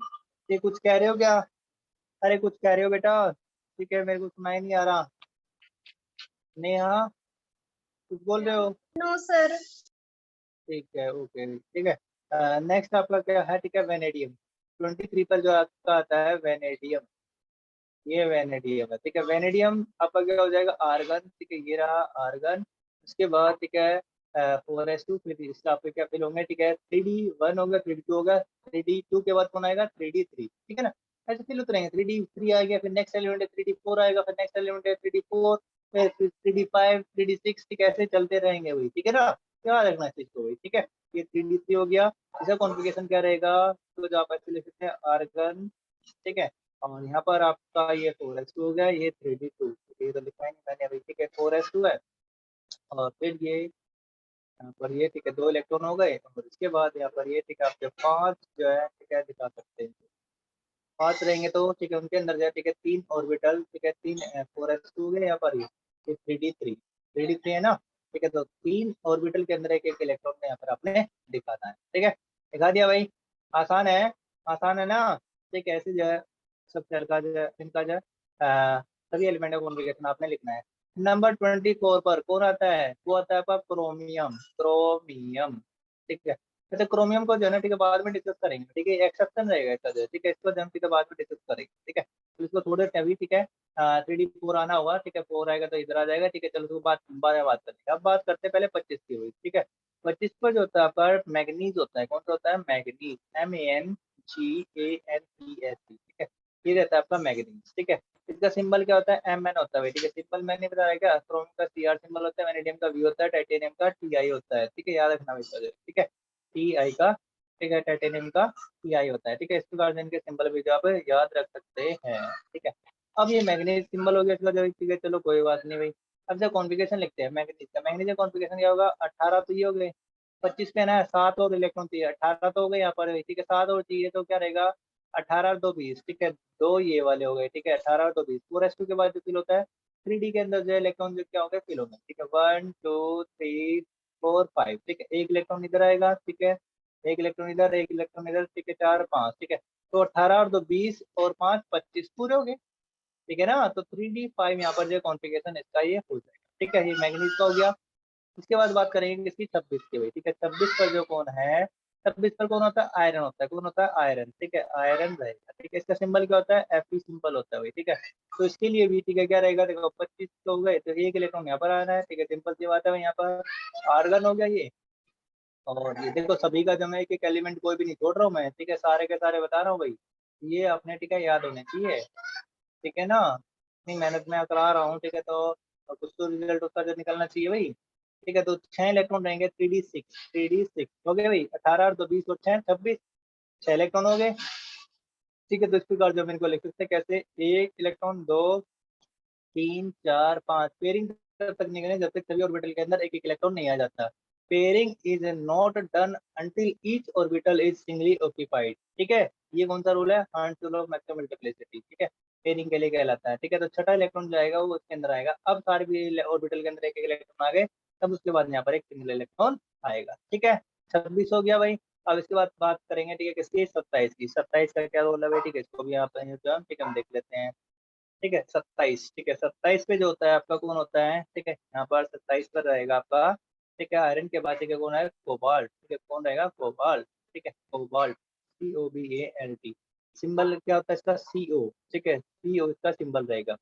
ये कुछ कह रहे हो क्या, अरे कुछ कह रहे हो बेटा, ठीक है, मेरे को सुनाई नहीं आ रहा, नेहा कुछ बोल रहे हो, नो सर। ठीक है, ओके, ठीक है। नेक्स्ट आपका क्या है, ठीक है, वेनेडियम, 23 पर जो आपका आता है वेनेडियम, ये वेनेडियम है, ठीक है, वेनेडियम आपका क्या हो जाएगा, आर्गन, ठीक है, ये रहा आर्गन। उसके बाद ठीक है 4s2, फिर इसका आपके क्या फिल होंगे, ठीक है, 3D1 होगा, 3D2 होगा, 3D2 के बाद कौन आएगा, 3D3, ठीक है ना। ऐसे फिल होते रहेंगे, 3D3 आ गया, फिर नेक्स्ट एलिमेंट है 3D4 आएगा, फिर नेक्स्ट एलिमेंट है 3D4, फिर 3D5, 3D6, ठीक है, ऐसे चलते रहेंगे वही, ठीक है ना। क्या रखना है इसको वही, ठीक है। ये 3D3 हो गया, इसका कॉन्फ़िगरेशन क्या रहेगा, तो जो आप ऐसे लिख सकते हैं आर्गन, ठीक है। और यहाँ पर आपका ये 4s2 हो गया, ये 3D2, ये तो लिखा ही नहीं मैंने अभी, ठीक है, 4s2 है। और फिर ये यहाँ पर ये, ठीक है, 2 इलेक्ट्रॉन हो गए, और इसके बाद यहाँ पर ये, ठीक है, आपके 5 जो है, ठीक है, दिखा सकते हैं। 5 रहेंगे तो ठीक है, उनके अंदर जो है, ठीक है, 3 ऑर्बिटल, ठीक है, 3 4s2 हो गए यहाँ पर, ये 3D3 है ना, ठीक है। तो 3 ऑर्बिटल के अंदर एक एक इलेक्ट्रॉन यहाँ पर आपने दिखाना है, ठीक है, दिखा दिया भाई। आसान है, आसान है ना। ठीक है, ऐसे जो है सब सेल का जो है, इनका जो है सभी एलिमेंट का कॉन्फ़िगरेशन आपने लिखना है। नंबर 24 पर कौन आता है, वो आता है आपका क्रोमियम, क्रोमियम, ठीक है। वैसे क्रोमियम को जो है ना, ठीक है, बाद में डिस्कस करेंगे, ठीक है, एक्सेप्शन रहेगा इसका जो है, ठीक है, इसको जो हम ठीक है बाद में डिस्कस करेंगे, ठीक है। तो इसको थोड़े अभी, ठीक है, 3D4 आना होगा, ठीक है, 4 आएगा तो इधर आ जाएगा, ठीक है। चलो उसको बाद में बात करेंगे, अब बात करते हैं पहले 25 की हुई, ठीक है। 25 पर जो होता है पर मैग्नीज होता है, कौन सा होता है, मैग्नीज, MANGANES, ठीक है। ये रहता है आपका मैग्नीज, ठीक है। इसका सिंबल क्या होता है, MN होता है, ठीक है। सिंबल मैंने बताया क्या, क्रोम का CR सिंबल होता है, वैनेडियम का V होता है, टाइटेनियम का TI होता है, ठीक है, याद रखना इसका, ठीक है, TI का, ठीक है, टाइटेनियम का TI होता है, ठीक है। इस प्रकार से इनके सिंबल भी जो आप याद रख सकते हैं, ठीक है। अब ये मैग्नीज सिंबल हो गया इसका जो, ठीक है, चलो कोई बात नहीं भाई। अब जब कॉन्फ़िगरेशन लिखते हैं मैग्नीज का, मैग्नीज का कॉन्फ़िगरेशन क्या होगा, 18 तो ये हो गए, 25 पे ना 7 और इलेक्ट्रॉन चाहिए, 18 तो हो गए यहाँ पर, ठीक है, 7 और चाहिए तो क्या रहेगा, 18 और 2 20, ठीक है, दो ये वाले हो गए, ठीक है, 18 और 2 20। 4s2 के बाद जो फिल होता है 3D के अंदर जो इलेक्ट्रॉन जो क्या हो गए, फिल होंगे, ठीक है, 1 2 3 4 5, ठीक है, एक इलेक्ट्रॉन इधर आएगा, ठीक है, एक इलेक्ट्रॉन इधर, एक इलेक्ट्रॉन इधर, ठीक है, 4 5, ठीक है। तो 18 और 2 20 और 5 25 पूरे हो गए, ठीक है ना। तो 3D5 यहाँ पर जो कॉन्फ़िगरेशन इसका ये हो जाएगा, ठीक है, ये मैग्नीज का हो गया। इसके बाद बात करेंगे किसकी, 26 की भाई, ठीक है। 26 पर जो कौन है, 26 पर कौन होता है, आयरन होता है, कौन होता है, आयरन, ठीक है, आयरन रहेगा, ठीक है। इसका सिंबल क्या होता है, Fe सिंबल होता है भाई, ठीक है। तो इसके लिए भी, ठीक है, क्या रहेगा, देखो 25 तो हो गए, तो एक इलेक्ट्रॉन यहाँ पर आना है, ठीक है, सिंपल सी बात है भाई, यहाँ पर आर्गन हो गया ये। और ये देखो सभी का जो मैं एक एक एलिमेंट कोई भी नहीं छोड़ रहा हूँ मैं, ठीक है, सारे के सारे बता रहा हूँ भाई, ये अपने, ठीक है, याद होने चाहिए, ठीक है ना। इतनी मेहनत मैं करा रहा हूँ, ठीक है, तो कुछ तो रिजल्ट उसका जो निकलना चाहिए भाई, ठीक है। तो 6 इलेक्ट्रॉन रहेंगे, 3D6 हो गए भाई, 18 और 2 20 और 6 26, 6 इलेक्ट्रॉन हो गए, ठीक है। तो इस प्रकार जो हम इनको लिख सकते हैं कैसे, एक इलेक्ट्रॉन, दो, तीन, चार, पाँच, पेयरिंग तब तक नहीं करें जब तक सभी ऑर्बिटल के अंदर एक एक इलेक्ट्रॉन नहीं आ जाता। Pairing is not done until each orbital is singly occupied, ठीक है। ये कौन सा रूल है, hertz rule of maximum multiplicity, ठीक है, पेयरिंग के लिए कहलाता है, ठीक है। तो छठा इलेक्ट्रॉन जो आएगा वो उसके अंदर आएगा, अब सारे भी ऑर्बिटल के अंदर एक एक इलेक्ट्रॉन आ गए, तब उसके बाद यहाँ पर एक सिंगल इलेक्ट्रॉन आएगा, ठीक है। 26 हो गया भाई। अब इसके बाद बात करेंगे, ठीक है, किसकी, 27 की। 27 का क्या रोल है भाई, ठीक है, इसको भी यहाँ पर ठीक है, हम देख लेते हैं, ठीक है। 27, ठीक है, 27 पे जो होता है आपका कौन होता है, ठीक है, यहाँ पर 27 पर रहेगा आपका, ठीक है, आयरन के बाद, ठीक है, कौन है, कोबाल्ट, ठीक है, कौन रहेगा, कोबाल्ट, ठीक है, कोबाल्ट, COBALT। सिंबल क्या होता है इसका, CO, ठीक है, CO इसका सिंबल रहेगा।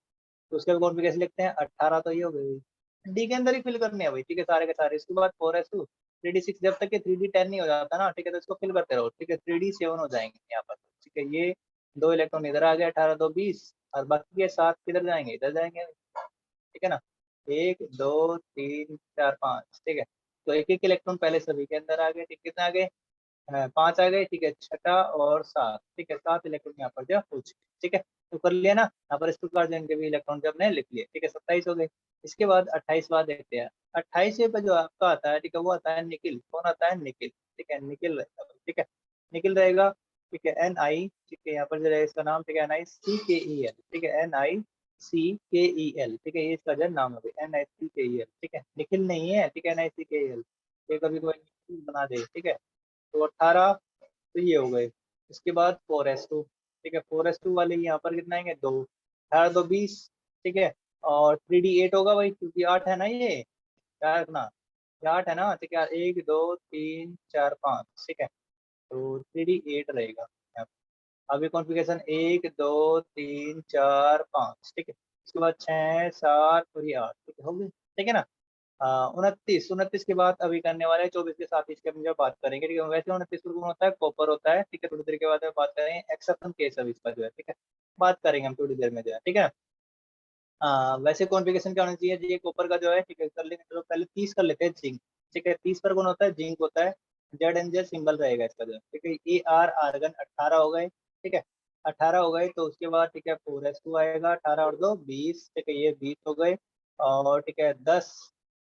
तो उसका कॉन्फ़िगरेशन लिखते हैं, 18 तो ये हो गई, डी के अंदर ही फिल करने हैं भाई, ठीक है, सारे के सारे। इसके बाद 4s2, 3D6, जब तक कि 3D10 नहीं हो जाता ना, ठीक है, तो इसको फिल करते रहो, ठीक है, 3D7 हो जाएंगे यहाँ पर, ठीक है। ये दो इलेक्ट्रॉन इधर आ गए, 18 2 20, और बाकी के 7 किधर जाएंगे, इधर जाएंगे, ठीक है ना। एक दो तीन चार पाँच, ठीक है। तो एक एक इलेक्ट्रॉन पहले सभी के अंदर आ गए, ठीक, कितने आ गए, 5 आ गए, ठीक है, छठा और 7, ठीक है, 7 इलेक्ट्रॉन यहाँ पर जो हो चुके, ठीक है। तो कर लिया ना, यहाँ पर इस प्रकार जो इनके भी इलेक्ट्रॉन जो हमने लिख लिए, ठीक है, 27 हो गए। इसके बाद 28 बाद देखते हैं, 28 पे जो आपका आता है, ठीक है, वो आता है निकिल, कौन आता है, निकिल, ठीक है, निकिल रहेगा, ठीक है, निकिल रहेगा, ठीक है, NI, ठीक है, यहाँ पर जो रहेगा इसका नाम, ठीक है, NiCKEl, ठीक है, NiCKEl, ठीक है, ये इसका जो नाम है NiCKEl, ठीक है, निकिल नहीं है, ठीक है, NiCKEl, ये कभी कोई निकिल बना दे, ठीक है। तो 18 तो ये हो गए। इसके बाद 4s2, ठीक है, 4s2 वाले यहाँ पर कितना आएंगे, दो, 18 2 20, ठीक है। और 3D8 होगा भाई, क्योंकि 8 है ना, ये क्या रखना, ये 8 है ना, ठीक है, एक दो तीन चार पाँच, ठीक है। तो 3D8 रहेगा यहाँ पर। अभी कॉन्फ़िगरेशन एक दो तीन चार पाँच, ठीक है। इसके बाद 6 7 और ये 8, ठीक है, हो गए, ठीक है ना। 29 के बाद अभी करने वाले हैं 24 के साथ इसके हम जो बात करेंगे, ठीक है। वैसे 29 कौन होता है, कॉपर होता है, ठीक है। थोड़ी देर के बाद में बात करेंगे एक्सेप्शन केस अब इसका जो है, ठीक है, बात करेंगे हम थोड़ी देर में जो है, ठीक है। वैसे कॉन्फ़िगरेशन क्या होना चाहिए जी, कॉपर का जो है, ठीक है, कर लेंगे। चलो पहले 30 कर लेते हैं, जिंक, ठीक है। 30 पर कौन होता है, जिंक होता है। जेड एन जे सिंबल रहेगा इसका जो है, ठीक है। ए आर आर्गन 18 हो गए, ठीक है। 18 हो गए तो उसके बाद ठीक है 4s2 आएगा, 18 और 2 20, ठीक है, ये 20 हो गए। और ठीक है 10,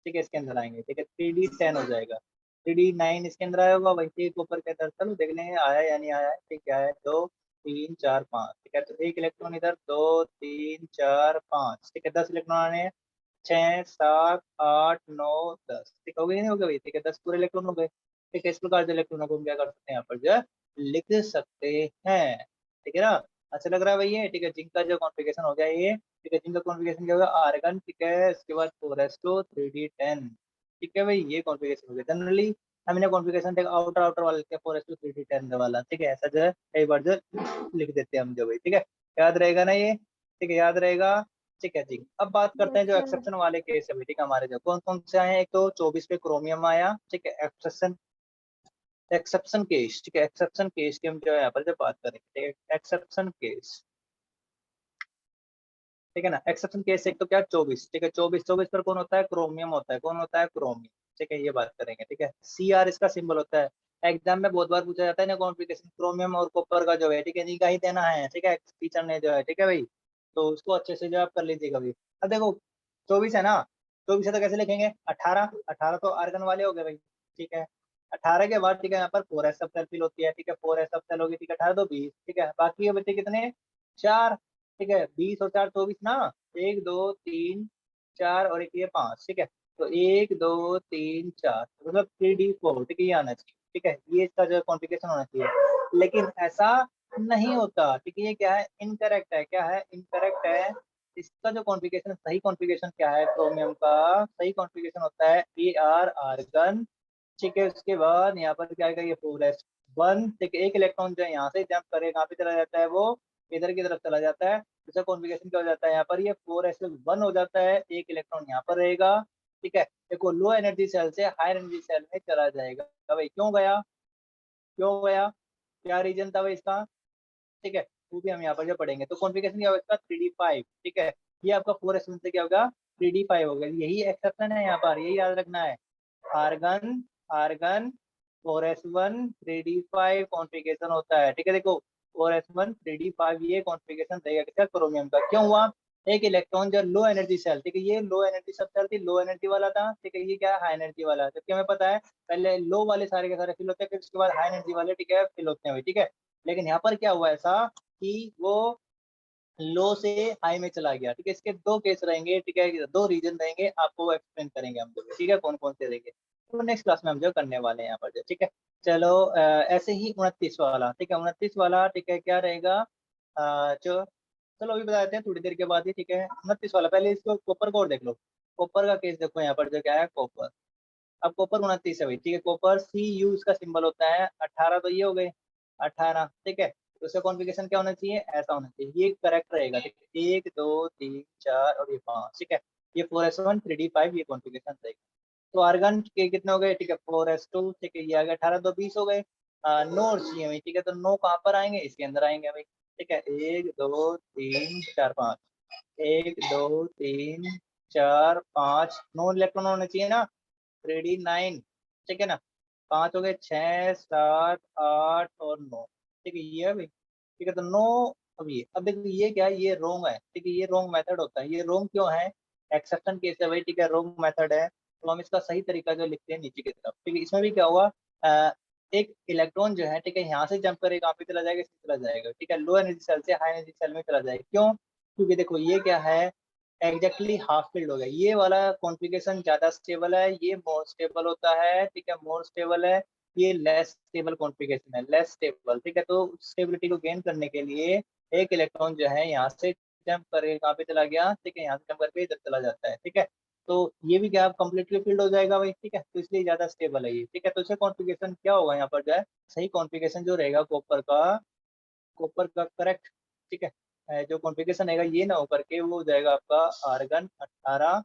ठीक है, इसके अंदर आएंगे, ठीक है। 3d10 हो जाएगा, 3d9 इसके अंदर आया होगा, वैसे कॉपर के अंदर चलो देख लेंगे आया या नहीं आया है, ठीक है। 2 3 4 5, ठीक है। तो एक इलेक्ट्रॉन इधर, 2 3 4 5, ठीक है। 10 इलेक्ट्रॉन आने हैं, 6 7 8 9 10, ठीक हो गई नहीं हो गई, ठीक है। 10 पूरे इलेक्ट्रॉन हो गए, ठीक है। इस प्रकार से इलेक्ट्रॉनों को हम क्या कर सकते हैं, यहाँ पर जो है लिख सकते हैं, ठीक है ना। अच्छा लग रहा है भाई ये, ठीक है। जिंक का जो कॉन्फ़िगरेशन हो गया ये, ठीक है। जिंक का कॉन्फ़िगरेशन क्या होगा, आर्गन, ठीक है। इसके बाद 4s2 3d10, ठीक है भाई, ये कॉन्फ़िगरेशन हो गया। जनरली हम इन्हें कॉन्फ़िगरेशन ठीक आउटर आउटर वाला लिखते हैं, 4s2 3d10 वाला, ठीक है। ऐसा जो है कई बार जो लिख देते हैं हम जो भाई, ठीक है। याद रहेगा ना ये, ठीक है, याद रहेगा, ठीक है जी। अब बात करते हैं जो एक्सेप्शन वाले केस है, ठीक है। हमारे जो कौन कौन से आए हैं, एक तो 24 पे क्रोमियम आया, ठीक है। एक्सेप्शन एक्सेप्शन केस, ठीक है। एक्सेप्शन केस की हम जो है यहाँ पर जो बात करेंगे, ठीक है। एक्सेप्शन केस, ठीक है ना। एक्सेप्शन केस एक तो क्या, 24, ठीक है। 24 पर कौन होता है, क्रोमियम होता है। कौन होता है, क्रोमियम, ठीक है। ये बात करेंगे, ठीक है। सी आर इसका सिंबल होता है। एग्जाम में बहुत बार पूछा जाता है ना कॉन्फ़िगरेशन क्रोमियम और कॉपर का जो है, ठीक है, इन्हीं का ही देना है, ठीक है, टीचर ने जो है, ठीक है भाई। तो उसको अच्छे से जो आप कर लीजिएगा भाई। अब देखो 24 है ना, 24 है तो कैसे लिखेंगे, 18, 18 तो आर्गन वाले हो गए भाई, ठीक है। 18 के बाद ठीक है यहाँ पर 4s सब सेल फिल होती है, ठीक है। 4s सब सेल होगी, ठीक है। 18 तो 20, ठीक है। बाकी ये बच्चे कितने, 4, ठीक है। 20 और 4 24 ना, 1 2 3 4 और एक ये 5, ठीक है। तो 1 2 3 4 मतलब 3d4, ठीक है, ये आना चाहिए, ठीक है। ये इसका जो कॉन्फ़िगरेशन होना चाहिए, लेकिन ऐसा नहीं होता, ठीक है। ये क्या है, इनकरेक्ट है, क्या है, इनकरेक्ट है। इसका जो कॉन्फ़िगरेशन, सही कॉन्फ़िगरेशन क्या है, क्रोमियम का सही कॉन्फ़िगरेशन होता है ए आर आर्गन, ठीक है। उसके बाद यहाँ पर क्या आएगा, ये 4s1, ठीक है। एक इलेक्ट्रॉन जो है यहाँ से जंप करे कहाँ पे चला जाता है, वो इधर की तरफ चला जाता है। इसका कॉन्फ़िगरेशन क्या हो जाता है, यहाँ पर ये 4s1 हो जाता है, एक इलेक्ट्रॉन यहाँ पर रहेगा, ठीक है। देखो लो एनर्जी सेल से हाई एनर्जी सेल में चला जाएगा भाई, क्यों गया, क्यों गया, क्या रीजन था भाई इसका, ठीक है। वो भी हम यहाँ पर जो पढ़ेंगे। तो कॉन्फ़िगरेशन क्या होगा इसका, 3d5, ठीक है। ये आपका 4s1 से क्या होगा, 3d5 हो गया। यही एक्सेप्शन है यहाँ पर, यही याद रखना है। Argon, argon 4s1 3d5 configuration होता है, ठीक है। देखो 4s1 3d5 ये कॉन्फ़िगरेशन रहेगा किसका, क्रोमियम का। क्यों हुआ, एक इलेक्ट्रॉन जो लो एनर्जी सेल, ठीक है, ये लो एनर्जी सब सेल थी, लो एनर्जी वाला था, ठीक है। ये क्या है, हाई एनर्जी वाला, जबकि हमें पता है पहले लो वाले सारे के सारे फिल होते हैं, फिर उसके बाद हाई एनर्जी वाले, ठीक है, फिल होते हैं भाई, ठीक है। लेकिन यहाँ पर क्या हुआ ऐसा कि वो लो से हाई में चला गया, ठीक है। इसके दो केस रहेंगे, ठीक है, दो रीजन रहेंगे, आपको एक्सप्लेन करेंगे हम लोग, ठीक है, कौन कौन से रहेंगे। तो नेक्स्ट क्लास में हम जो करने वाले हैं यहाँ पर जो, ठीक है। चलो ऐसे ही 29 वाला, ठीक है। 29 वाला, ठीक है, क्या रहेगा, जो चलो अभी बता देते हैं थोड़ी देर के बाद ही, ठीक है। 29 वाला, पहले इसको कॉपर को और देख लो। कॉपर का केस देखो यहाँ पर जो क्या है, कॉपर। अब कॉपर 29 है भाई, ठीक है। कॉपर सी यू इसका सिंबल होता है। 18 तो ये हो गए, 18, ठीक है। तो इसका कॉन्फ़िगरेशन क्या होना चाहिए, ऐसा होना चाहिए, ये करेक्ट रहेगा, ठीक है। 1 2 3 4 और ये 5, ठीक है। ये 4s1 3d5 ये कॉन्फ़िगरेशन रहेगा। तो आर्गन के कितने हो गए, ठीक है, 4s2, ठीक है, ये आ गया 18 तो 20 हो गए। नो चाहिए भाई, ठीक है। तो नो कहाँ पर आएंगे, इसके अंदर आएंगे भाई, ठीक है। 1 2 3 4 5, 1 2 3 4 5 नो इलेक्ट्रॉन होने चाहिए ना, 3d9, ठीक है ना। 5 हो गए, 6 7 8 और 9, ठीक है, ये है भाई, ठीक है। तो 9, अब देखो ये क्या है, ये रोंग है, ठीक है। ये रोंग मेथड होता है, ये रोंग क्यों है, एक्सेप्शन केस है भाई, ठीक है, रोंग मेथड है। तो हम इसका सही तरीका जो लिखते हैं नीचे की तरफ, ठीक है। इसमें भी क्या हुआ, एक इलेक्ट्रॉन जो है, ठीक है, यहाँ से जंप करेगा कहाँ पे चला जाएगा, इसमें चला जाएगा, ठीक है। लो एनर्जी सेल से हाई एनर्जी सेल में चला जाएगा, क्यों, क्योंकि देखो ये क्या है, एग्जैक्टली हाफ फील्ड हो गया। ये वाला कॉन्फ़िगरेशन ज्यादा स्टेबल है, ये मोर स्टेबल होता है, ठीक है, मोर स्टेबल है। ये लेस स्टेबल कॉन्फ़िगरेशन है, लेस स्टेबल, ठीक है। तो स्टेबिलिटी को गेन करने के लिए एक इलेक्ट्रॉन जो है यहाँ से जंप करके कहाँ पे चला गया, ठीक है, यहाँ से जंप करके इधर चला जाता है, ठीक है। तो ये भी क्या कंप्लीटली फील्ड हो जाएगा भाई, ठीक है। तो इसलिए ज्यादा स्टेबल है ये, ठीक है। तो इसका कॉन्फ़िगरेशन क्या होगा यहाँ पर जो है, सही कॉन्फ़िगरेशन जो रहेगा कॉपर का, कॉपर का करेक्ट, ठीक है। जो कॉन्फ़िगरेशन रहेगा ये ना होकर के वो हो जाएगा आपका आर्गन 18,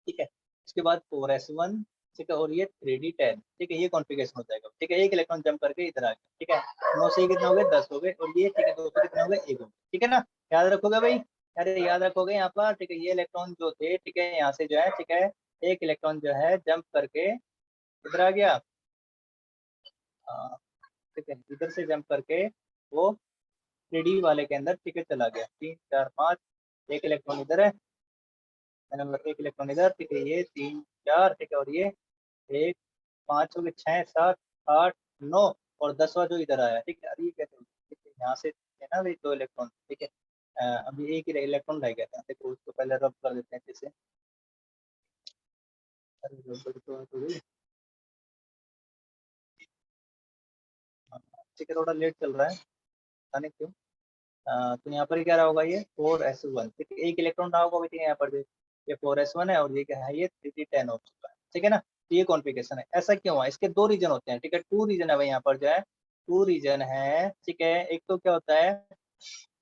ठीक है। उसके बाद 4s1, ठीक है, और ये 3d10, ठीक है, ये कॉन्फ़िगरेशन हो जाएगा, ठीक है। एक इलेक्ट्रॉन जंप करके इधर आ गया, ठीक है। 9 से कितने हो गए, 10 हो गए, और ये ठीक है 2 से कितने हो गए, 1 हो गए, ठीक है ना। याद रखोगे भाई, अरे याद रखोगे यहाँ पर, ठीक है। ये इलेक्ट्रॉन जो थे, ठीक है, यहाँ से जो है, ठीक है, एक इलेक्ट्रॉन जो है जंप करके इधर आ गया, ठीक है, इधर से जंप करके वो 3D वाले के अंदर, ठीक है, चला गया। 3 4 5, एक इलेक्ट्रॉन इधर है, नंबर एक इलेक्ट्रॉन इधर, ठीक है, ये 3 4, ठीक है, और ये 1 5 हो गए, 6 7 8 9, और 10वां जो इधर आया, ठीक है। अरे ये कैसे, ठीक है, यहाँ से है ना भाई 2 इलेक्ट्रॉन, ठीक है। अभी एक ही इलेक्ट्रॉन रह गया था, देखो उसको पहले रब कर देते हैं जैसे। अरे रब तो हुई। हाँ, ठीक है, थोड़ा लेट चल रहा है, पता नहीं क्यों। तो यहाँ पर क्या रहा होगा, ये 4s1, ठीक है, एक इलेक्ट्रॉन रहा होगा, ठीक है, यहाँ पर ये 4s1 है, और ये क्या है, ये 3d10 हो चुका है, ठीक है ना। तो ये कॉन्फ़िगरेशन है। ऐसा क्यों हुआ, इसके 2 रीजन होते हैं, ठीक है, 2 रीजन है भाई यहाँ पर जो है, 2 रीजन है, ठीक है। एक तो क्या होता है,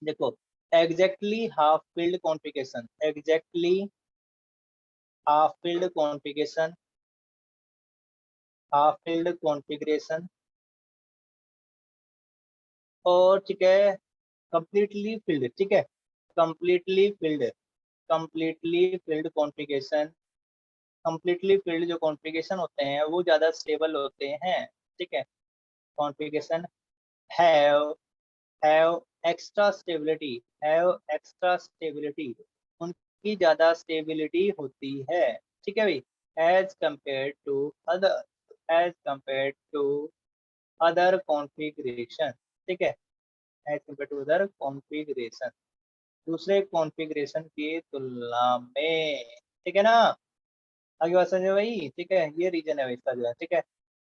देखो, exactly half filled configuration, exactly half filled configuration, half filled configuration, और ठीक है कंप्लीटली फील्ड, ठीक है, completely filled, completely filled configuration. Completely filled जो कॉन्फ़िगरेशन होते हैं वो ज़्यादा स्टेबल होते हैं, ठीक है। Configuration have have extra stability, have extra stability, उनकी ज़्यादा स्टेबिलिटी होती है, ठीक है भाई, as compare to other, as compare to other configuration, ठीक है, as compare to other configuration, दूसरे कॉन्फ़िगरेशन की तुलना में, ठीक है ना। आगे बात समझे भाई, ठीक है, ये रीजन है भाई इसका जो है, ठीक है।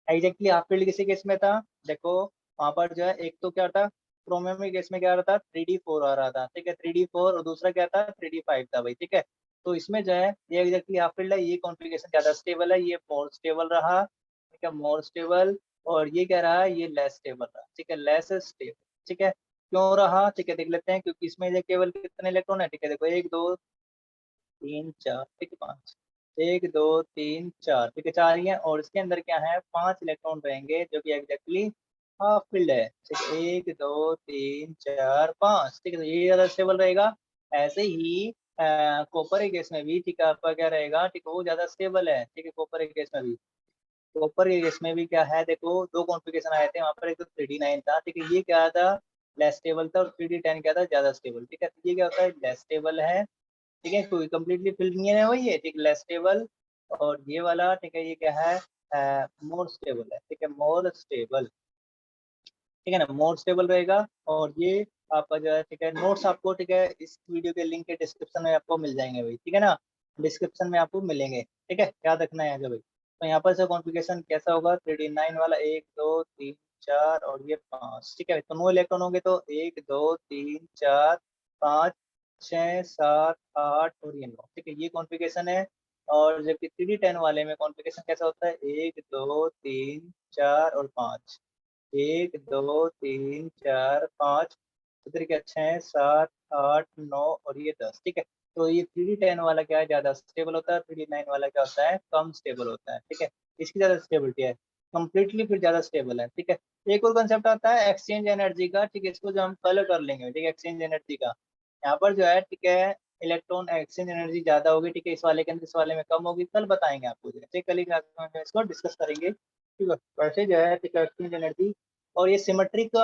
एग्जैक्टली हाफ फील्ड किसी केस में था, देखो वहां पर जो है, एक तो क्या था, क्रोमियम में केस में क्या आ रहा था, 3d4 आ रहा था, ठीक है, 3d4, और दूसरा क्या था, 3d5 था भाई, ठीक है। तो इसमें जो है ये एग्जैक्टली हाफ फील्ड है, ये कॉन्फ़िगरेशन ज्यादा स्टेबल है, ये मोर स्टेबल रहा, ठीक है, मोर स्टेबल। और ये क्या रहा, ये लेस स्टेबल रहा, ठीक है, लेस स्टेबल, ठीक है। क्यों रहा, ठीक है, देख लेते हैं, क्योंकि इसमें जो केवल कितने इलेक्ट्रॉन है, ठीक है, देखो 1 2 3 4, ठीक है, 5, 1 2 3 4, ठीक है, 4 ही है, और इसके अंदर क्या है, 5 इलेक्ट्रॉन रहेंगे जो कि एग्जैक्टली हाफ फील्ड है, ठीक है, 1 2 3 4 5, ठीक है, तो ये ज्यादा स्टेबल रहेगा। ऐसे ही कॉपर के केस में भी, ठीक है, आपका क्या रहेगा, ठीक है, वो ज्यादा स्टेबल है, ठीक है, कॉपर के केस में भी। कॉपर के केस में भी क्या है, देखो 2 कॉन्फ़िगरेशन आए थे वहां पर, एक तो 3d9 था, ठीक है, ये क्या था, लेस स्टेबल था, और 3d10 क्या था, ज्यादा स्टेबल, ठीक है। तो ये क्या होता है, लेस स्टेबल है, ठीक है, कोई कंप्लीटली फिल्ड नहीं है वही है, ठीक, लेस स्टेबल। और ये वाला, ठीक है, ये क्या है, मोर स्टेबल है, ठीक है, मोर स्टेबल, ठीक है ना, मोर स्टेबल रहेगा। और ये आपका जो है, ठीक है, नोट्स आपको, ठीक है, इस वीडियो के लिंक के डिस्क्रिप्शन में आपको मिल जाएंगे भाई, ठीक है ना, डिस्क्रिप्शन में आपको मिलेंगे, ठीक है, याद रखना है भाई। तो यहाँ पर से कॉन्फ़िगरेशन कैसा होगा, 3d9 वाला 1 2 3 4 और ये 5, ठीक है, तो 9 इलेक्ट्रॉन होंगे, तो 1 2 3 4 5 6 7 8 और ये 9, ठीक है, ये कॉन्फ़िगरेशन है। और जबकि 3d10 वाले में कॉन्फ़िगरेशन कैसा होता है, 1 2 3 4 और 5, 1 2 3 4 5, इधर क्या 6 7 8 9 और ये 10, ठीक है। तो ये 3d10 वाला क्या है, ज्यादा स्टेबल होता है, 3d9 वाला क्या होता है, कम स्टेबल होता है, ठीक है। इसकी ज्यादा स्टेबिलिटी है, कंप्लीटली फिर ज्यादा स्टेबल है, ठीक है। एक और कंसेप्ट आता है एक्सचेंज एनर्जी का, ठीक है, इसको जो हम कल कर लेंगे, ठीक है, एक्सचेंज एनर्जी का। यहाँ पर जो है, ठीक है, इलेक्ट्रॉन एक्सचेंज एनर्जी ज्यादा होगी, ठीक है, इस वाले के अंदर, इस वाले में कम होगी, कल बताएंगे आपको, ठीक है, कल ही क्लास में इसको डिस्कस करेंगे, ठीक है। वैसे जो है, ठीक है, एक्सचेंज एनर्जी और ये सिमेट्रिक